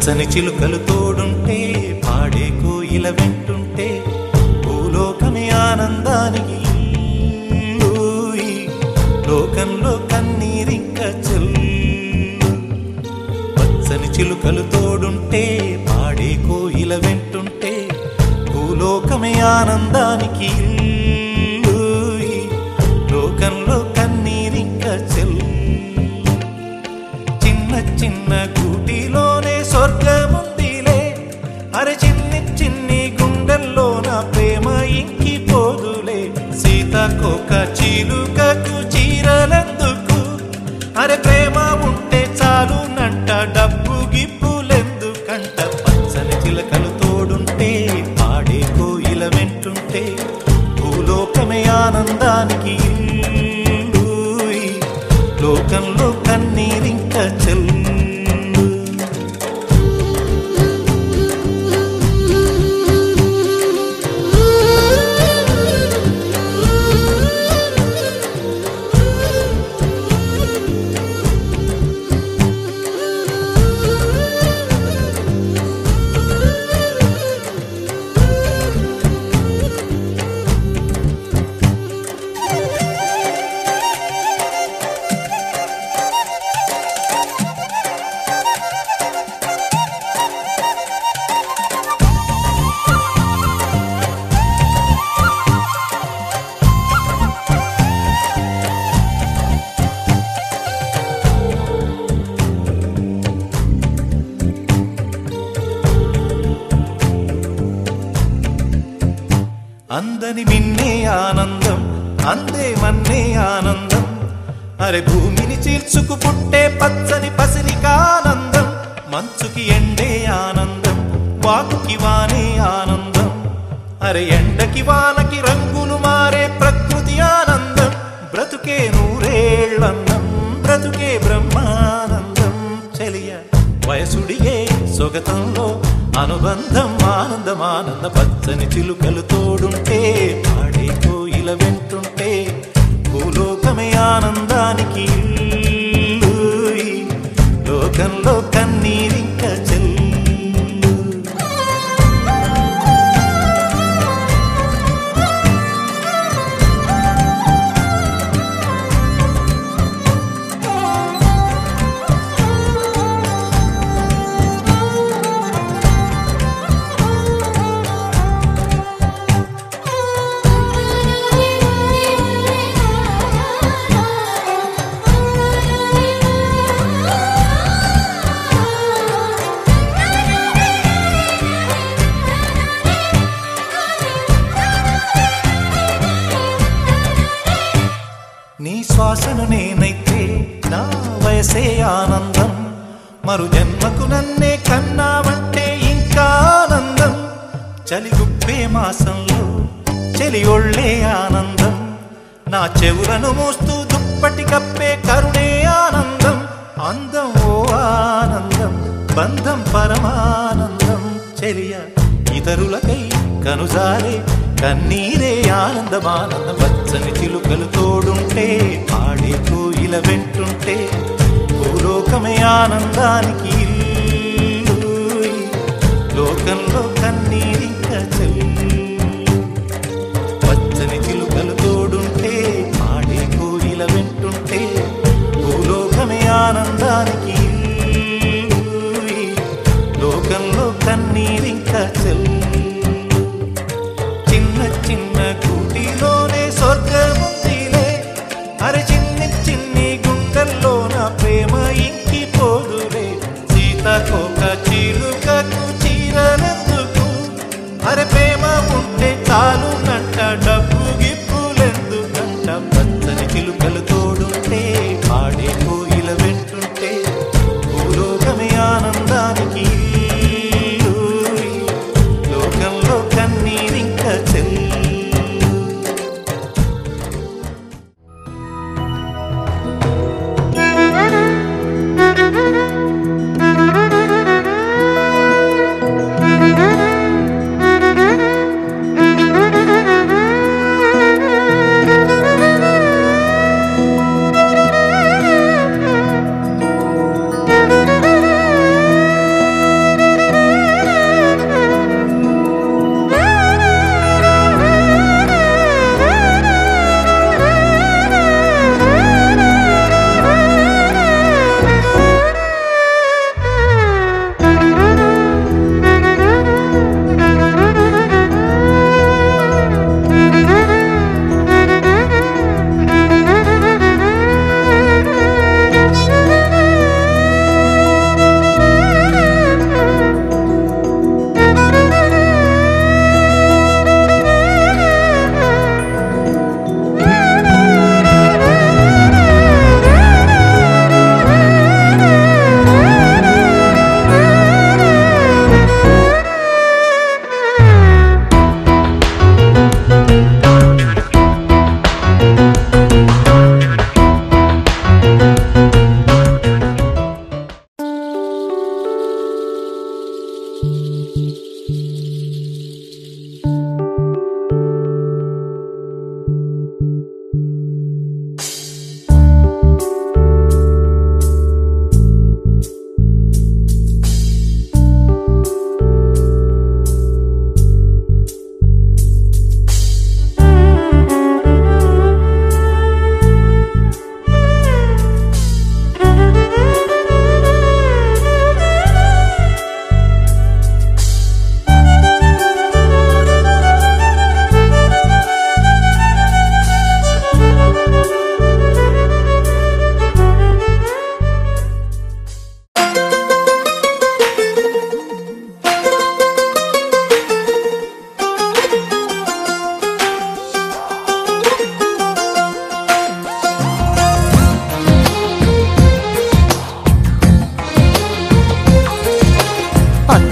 పచ్చని చిలుకలు తోడుంటే పాడే కోయిల వెంటుంటే భూలోకమే ఆనందానికి లోకంలో కన్నీరింక చెల్లు. పచ్చని చిలుకలు తోడుంటే పాడే కోయిల వెంటుంటే భూలోకమే ఆనందానికి లోకంలో కన్నీరింక చెల్లు. చిన్న చిన్న గూటిలోనే స్వర్గముందిలే, అరే చిన్ని చిన్ని గుండెల్లో నా ప్రేమ ఇంకిపోదులే. సీతాకోక చిలుకకు చీరలెందుకు, అరే ప్రేమ ఉంటే చాలునంట, డబ్బు గిప్పులెందుకంట. పచ్చని చిలకలు తోడుంటే పాడే కోయిల వెంటుంటే భూలోకమే ఆనందానికి లోకంలో కన్నీరింక చెల్లు. అందని మిన్నే ఆనందం, అందే మన్నే ఆనందం, అరే భూమిని చీల్చుకు పుట్టే పచ్చని పసిరికానందం. మంచుకి ఎండే ఆనందం, వాకుకి వానే ఆనందం, అరే ఎండకి వానకి రంగులు మారే ప్రకృతి ఆనందం. బ్రతుకే నూరేళ్ళందం, బ్రతుకే బ్రహ్మానందం. చెలియ వయసుడిగే సొగతంలో అనుబంధం ఆనందమానంద. పచ్చని చిలుకలు తోడుంటే పాడే కోయిల వెంటుంటే భూలోకమే ఆనందానికి లోకంలో కన్నీరింక చెల్లు. నీ శ్వాసను నేనైతే నా వయసే ఆనందం, మరు జన్మకు నన్నే కన్నావంటే ఇంకా ఆనందం. చలిగుప్పే మాసంలో చెలి ఒళ్ళే ఆనందం, నా చెవులను మోస్తూ దుప్పటి కప్పే కరుణే ఆనందం. అందం ఓ ఆనందం, బంధం పరమానందం. చెలియ ఇతరులకై కనుజారే కన్నీరే ఆనందమానందం. పచ్చని చిలుకలు తోడుంటే పాడే కోయిల వెంటుంటే భూలోకమే ఆనందానికి లోకంలో కన్నీరింక చెల్లు. పచ్చని చిలుకలు తోడుంటే పాడే కోయిల వెంటుంటే భూలోకమే ఆనందానికి లోకంలో కన్నీరింక చెల్లు. చిన్న చిన్న గూటిలోనే స్వర్గముందిలే,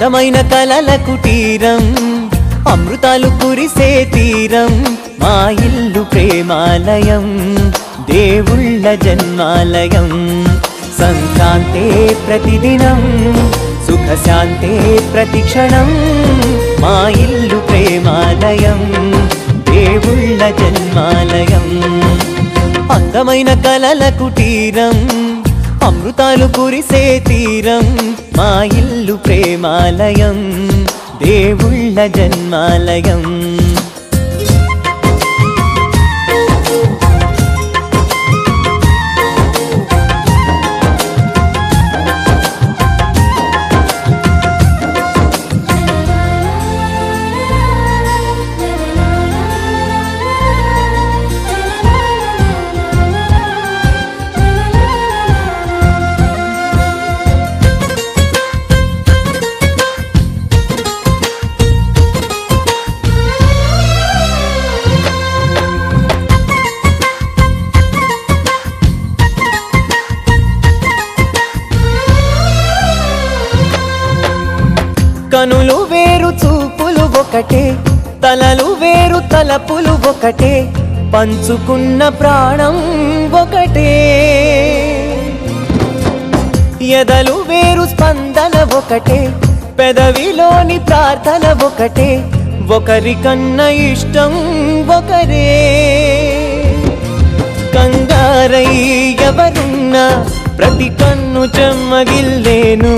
అందమైన కలల కుటీరం అమృతాలు కురిసే తీరం మా ఇల్లు ప్రేమాలయం దేవుళ్ళ జన్మాలయం సంక్రాంతే ప్రతిదినం సుఖశాంతే ప్రతిక్షణం మా ఇల్లు ప్రేమాలయం దేవుళ్ళ జన్మాలయం అందమైన కలల కుటీరం అమృతాలు కురిసే తీరం మా ఇల్లు ప్రేమాలయం దేవుళ్ళ జన్మాలయం కనులు వేరు చూపులు ఒకటే తలలు వేరు తలపులు ఒకటే పంచుకున్న ప్రాణం ఒకటే ఎదలు వేరు స్పందన ఒకటే పెదవిలోని ప్రార్థన ఒకటే ఒకరికన్నా ఇష్టం ఒకరే కంగారై ఎవరున్నా ప్రతి కన్ను చెమ్మగిల్లేను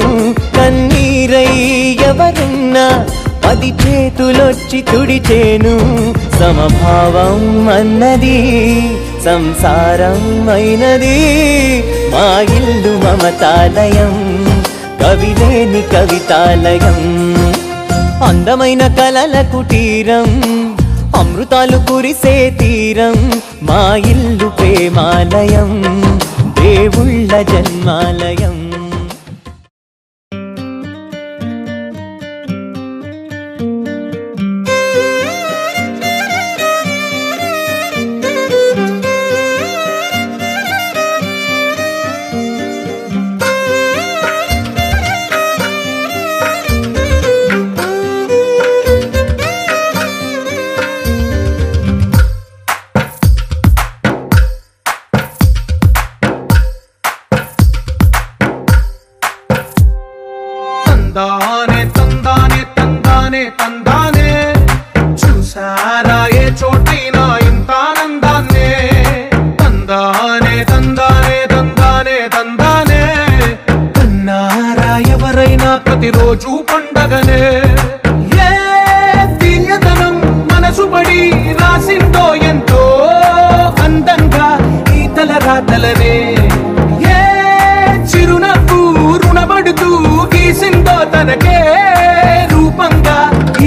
కన్నీరై ఎవరున్నా 10 చేతులొచ్చి తుడిచేను సమభావం అన్నది సంసారం అయినది మా ఇల్లు మమతాలయం కవిలేని కవితాలయం అందమైన కలల కుటీరం అమృతాలు కురిసే తీరం మా ఇల్లు ప్రేమాలయం దేవుళ్ళ జన్మాలయం తందానే తందానే తందానే తందానే చూసారా ఏ చోటైనా ఇంత ఆనందాన్నే తందానే తందానే తందానే తందానే కన్నారా ఎవరైనా ప్రతిరోజు పండగనే ఏ తీయదనం మనసు పడి రాసిందో ఎంతో అందంగా ఈ తల రాతలనే ఏ చిరునవ్వు రుణపడుతూ గీసిందో తనకే రూపంగా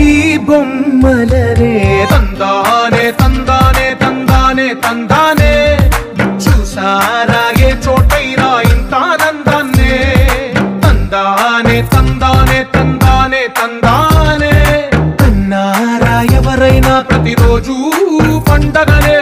ఈ బొమ్మలనే తందానే తందానే తందానే తందానే చూసారా ఏ చోటైనా ఇంత ఆనందాన్నే తందానే తందానే తందానే తందానే కన్నారా ఎవరైనా ప్రతిరోజు పండగనే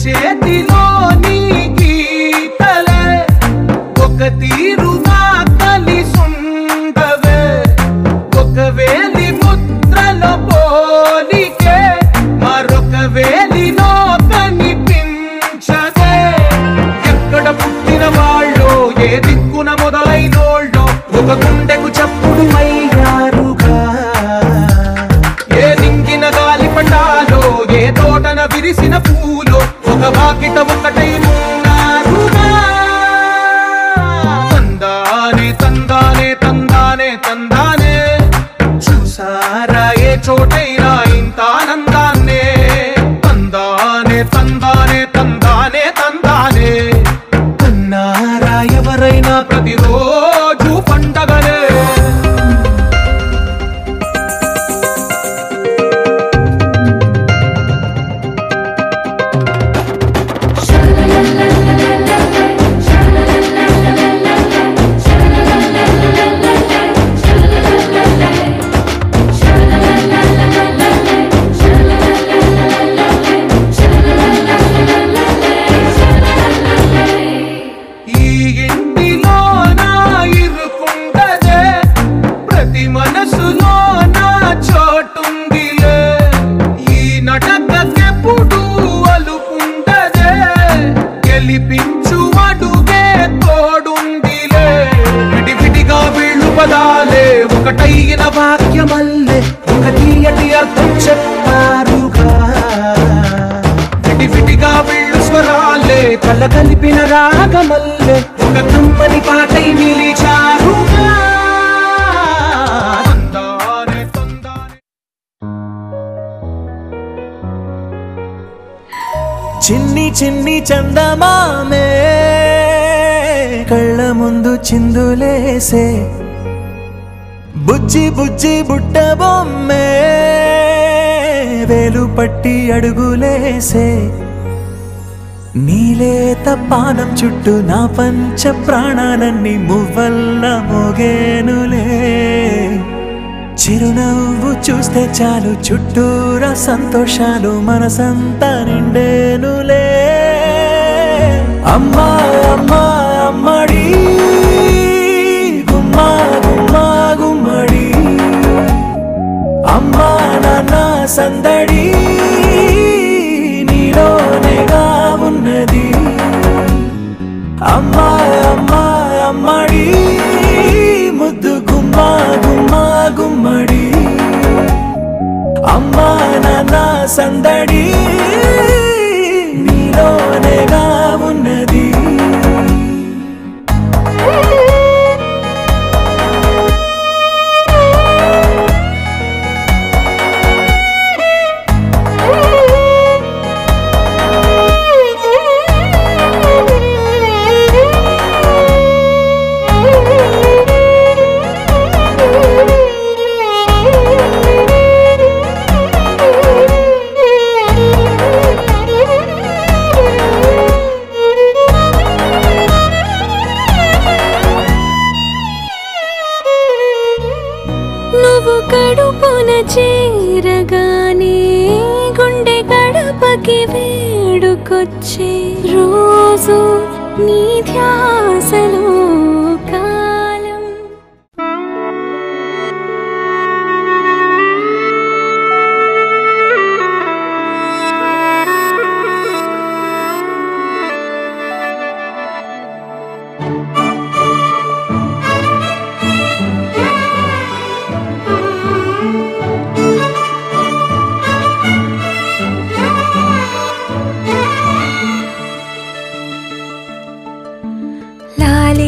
చేతిలోని గీతలే ఒక తీరుగా కలిసుండవే ఒక వేలి ముద్రలో పోలికే మరొక వేలిలో కనిపించదే ఎక్కడ పుట్టిన వాళ్ళో ఏ దిక్కున మొదలైనోళ్ళో ఒక గుండెకు చప్పుడు అయ్యారుగా ఏ దింగిన గాలి పటాలో ఏ తోటన విరిసిన పూలో ఒక వాకిట ఒకటై ఉన్నారుగా తందానే తందానే తందానే తందానే చూసారా ఏ చోటైనా ఇంత ఆనందాన్నే తందానే తందానే తందానే తందానే కన్నారా ఎవరైనా ప్రతిరోజు పండగనే ఒకటైన వాక్యమల్లే ఒక తీయటి అర్థం చెప్పారుగా విడివిడిగా వెళ్ళు స్వరాలే కల కలిపిన రాగమల్లే ఒక కమ్మని పాటై నిలిచారుగా తందానే తందానే చిన్ని చిన్ని చందమామే కళ్ళ ముందు చిందులేసే బుజ్జి బుజ్జి బుట్ట బొమ్మే వేలు పట్టి అడుగులేసే నీలేత పానం చుట్టూ నా పంచ ప్రాణాలన్నీ మువ్వల్ల మోగేనులే చిరునవ్వు చూస్తే చాలు చుట్టూరా సంతోషాలు మనసంతా నిండేనులే అమ్మా అమ్మా అమ్మడి గుమ్మా గుమ్మా గుమ్మడి అమ్మా నాన్న సందడి నీలోనేగా ఉన్నది అమ్మా అమ్మా అమ్మడి ముద్దు గుమ్మా గుమ్మా గుమ్మడి అమ్మా నాన్న సందడి నీలోనేగా ఉన్నది నువ్వు కడుపున చేరగానే గుండె గడపకి వేడుకొచ్చే రోజు నీ ధ్యాసలో కాలం లాలి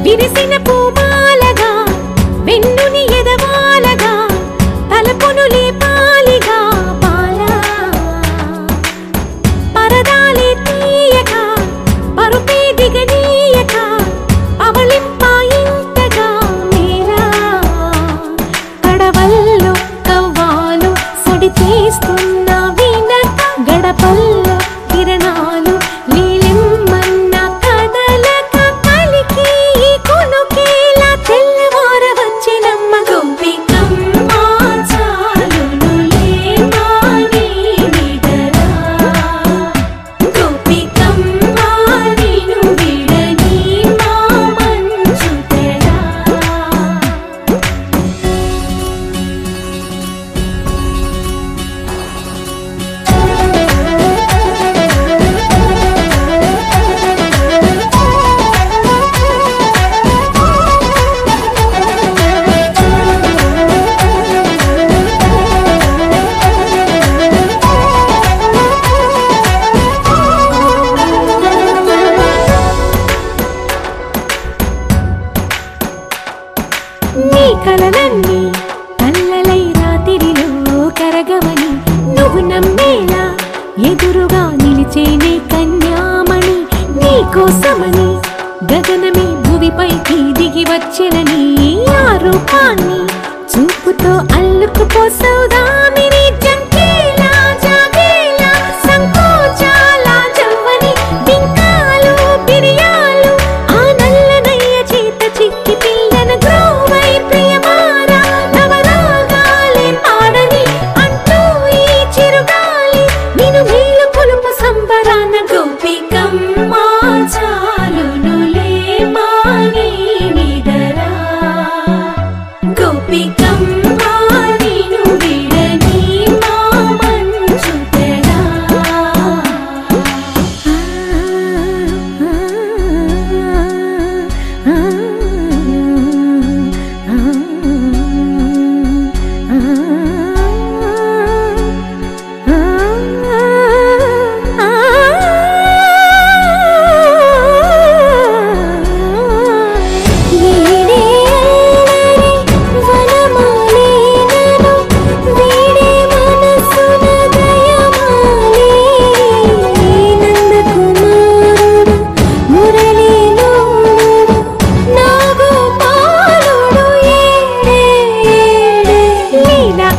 విరిసిన పూమాలగా వెన్నుని ఎదవాలగా తలపును లేపాలిగా బాలా పరదాలే తీయక పరుపే దిగనీయక అవలింపాయింతగా మేలా కడవల్లో కవ్వాలు సడి చేస్తున్న వినక గడపల్లో కిరణాలు లీలిమ్మన్న కదలక కలికి కొనుకేలా తెల్లవార వచ్చినమ్మ గోపికమ్మ చాలునులే మాని విడరా గోపికమ్మ నిను విడని మా మంచు తెరా నీ కలలన్నీ కల్లలై రాత్రిలో కరగవని నువ్వు నమ్మేలా ఎదురుగా నిలిచేనే కన్యామణి నీ కోసమని గగనమే భువిపైకి దిగి వచ్చెనని ఆ రూపాన్ని చూపుతో అల్లుకుపోసౌదామిని జంకేలా జాగేలా సంకోచాల జవ్వని బింకాలు బిరియాలు ఆ నల్లనయ్య చేత చిక్కి పిల్లన గ్రోవై ప్రియమారా నవరాగాలే పాడని అంటూ ఈ చిరుగాలి నిన్ను మేలు కొలుపు సంబరాన గోపికమ్మ చాలునులే మాని నిదరా గోపికమ్మ నిన్ను విడని మా మంచు తెరా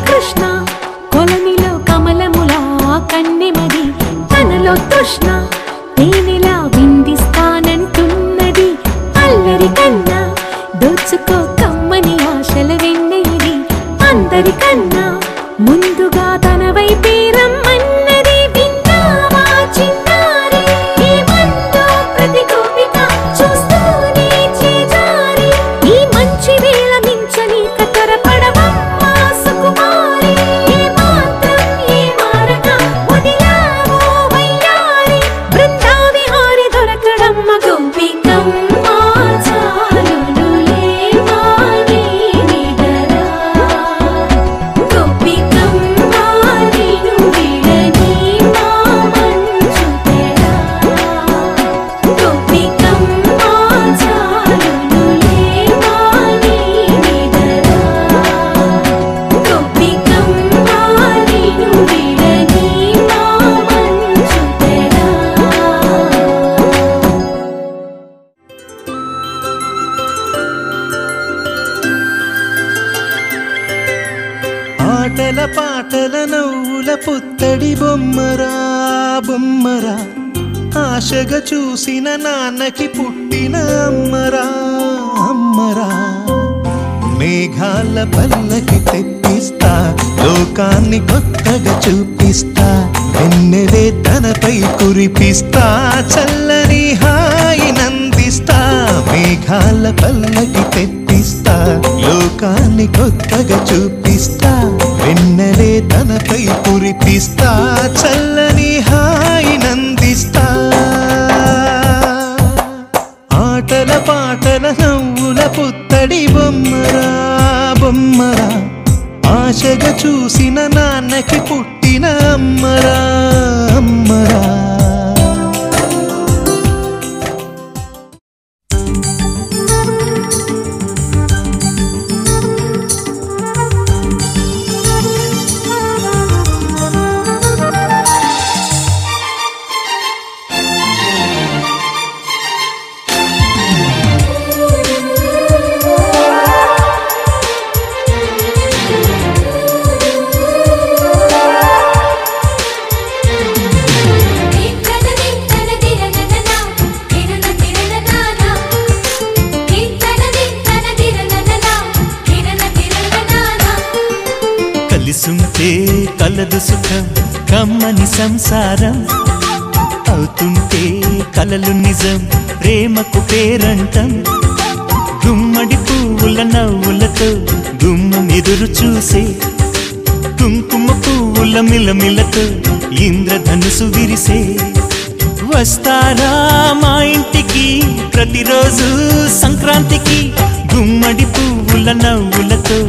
కృష్ణ కొలనిలో కమలములా కన్నెమది తనలో తృష్ణ తేనెలా విందిస్తానంటున్నది అల్లరి కన్నా దోచుకో కమ్మని ఆశల వెన్నెయిది అందరికన్నా ముందుగా తన వైపే రమ్మన్నది విన్నావా చిన్నారి ఏమందో ప్రతి గోపిక చూస్తూనే చేజారి ఈ మంచి వేళ మించని కతరపడవమ్మ సుకుమారి ఏ మాత్రం ఏ మారక వదిలావో వయ్యారి బృందావిహారి దొరకడమ్మ గోపికమ్మ చాలునులే మాని నిదరా గోపికమ్మ నిన్ను విడని మా మంచు తెరా గోపికమ్మ చాలునులే మాని నిదరా గోపికమ్మ నిన్ను విడని మా మంచు తెరా ఆటల పాటల నవ్వుల పుత్తడి బొమ్మరా బొమ్మరా ఆశగా చూసిన నాన్నకి పుట్టిన అమ్మరా అమ్మరా మేఘాల పల్లకి తెప్పిస్తా లోకాన్ని కొత్తగా చూపిస్తా వెన్నెలే తనపై కురిపిస్తా చల్లని హాయి నందిస్తా మేఘాల పల్లకి తెప్పిస్తా లోకాన్ని కొత్తగా చూపిస్తా వెన్నెలే తనపై కురిపిస్తా చల్లని హాయి నందిస్తా ఆటల పాటల నవ్వుల పుత్తడి బొమ్మరా బొమ్మరా ఆశగా చూసిన నాన్నకి పుట్టిన అమ్మరా అమ్మరా కలిస్తే కలదు సుఖం కమ్మని సంసారం అవుతుంటే కలలు నిజం ప్రేమకు పేరంటం గుమ్మడి పువ్వుల నవ్వులతో గుమ్మం ఎదురు చూసే కుంకుమ పువ్వుల మిలమిలతో ఇంద్రధనుసు విరిసే వస్తారా మా ఇంటికి ప్రతిరోజు సంక్రాంతికి గుమ్మడి పువ్వుల నవ్వులతో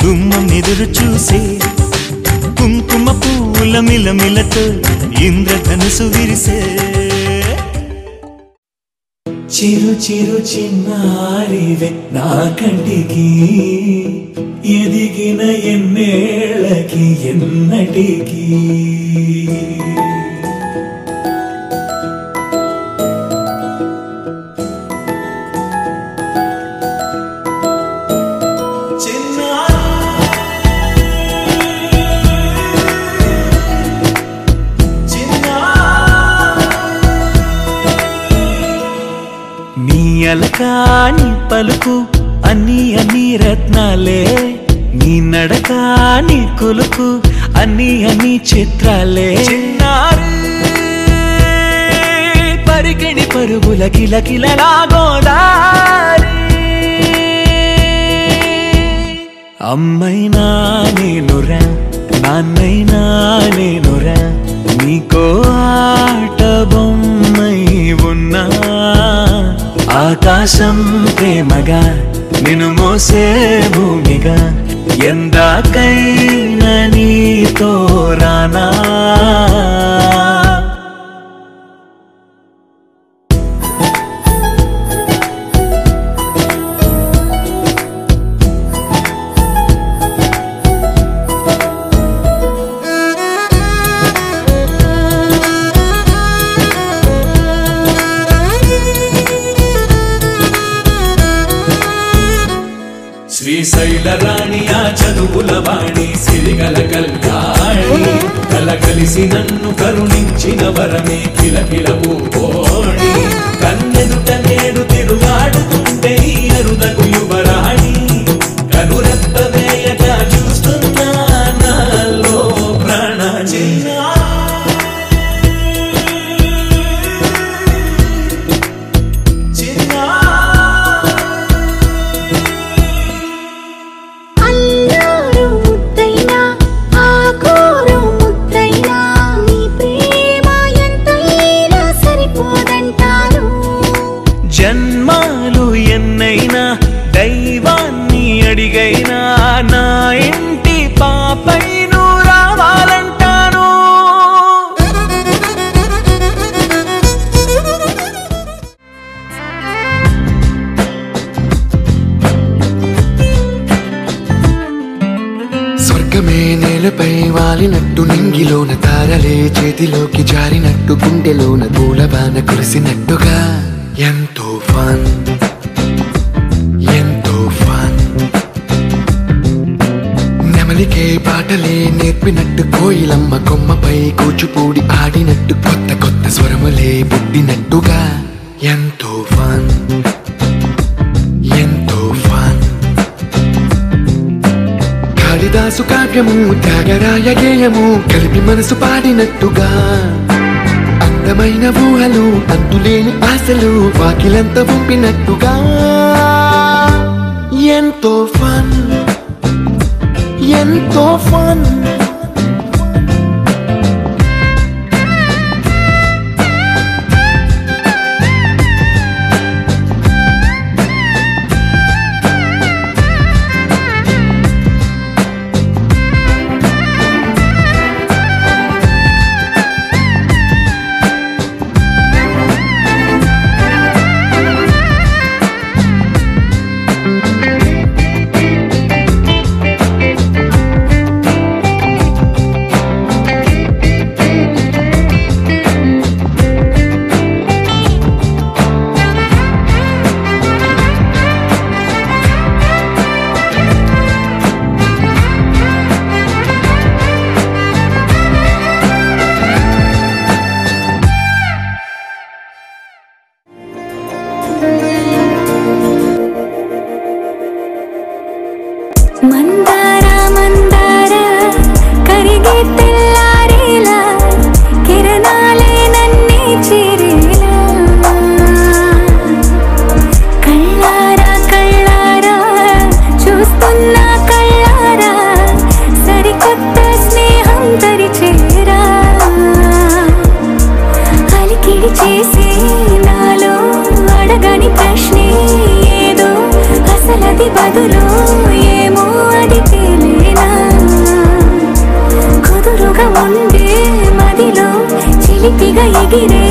గుమ్మం ఎదురు చూసే కుంకుమ పువ్వుల మిలమిలతో ఇంద్రధనుసు విరిసే చిరు చిరు చిన్నారివే నా కంటికి ఎదిగిన ఎన్నేళ్ళకి ఎన్నటికి అలకాని పలుకు అన్ని అన్ని రత్నాలే నీ నడకాని కులుకు అన్ని అన్ని చిత్రాలే చిన్నారి పరికిణి పరుగుల కిలకిలలాగోదారి అమ్మైనా నేనురా నాన్నైనా నేనురా నీకో ఆట బొమ్మై ఉన్నా ఆకాశం ప్రేమగా నిన్ను మోసే భూమిగా ఎందాకైనా నీతో రానా శ్రీశైల రాణి ఆ చదువుల వాణి సిరిగల కల్యాణి కలకలిసి నన్ను కరుణించిన వరమే కిలకిల పూకోణి కన్నెదుట నేడు తిరుగాడుతుంటే ఈ అరుదకు యువరాణి కనురెప్ప వేయక చూస్తున్నా నాలో ప్రాణ జన్మాలు ఎన్నైనా దైవాన్ని అడిగైనా నా ఇంటి పాపై నువ్వు రావాలంటాను స్వర్గమే నేలపై వాలినట్టు నింగిలోన తారలే చేతిలోకి జారినట్టు గుండెలోన పూలబాన కురిసినట్టుగా ఎంతో ఫన్ ఎంతో ఫన్ నెమలికే పాటలే నేర్పినట్టు కోయిలమ్మ కొమ్మపై కూచిపూడి ఆడినట్టు కొత్త కొత్త స్వరములే పుట్టినట్టుగా ఎంతో ఫన్ ఎంతో ఫన్ కాళిదాసు కావ్యము త్యాగరాయ గేయము కలిపి మనసు పాడినట్టుగా అందమైన ఊహలు అంతులేని ఆశలు వాకిలంతా పంపినట్టుగా ఎంతో ఫన్ ఎంతో ఫన్ ఎగిరే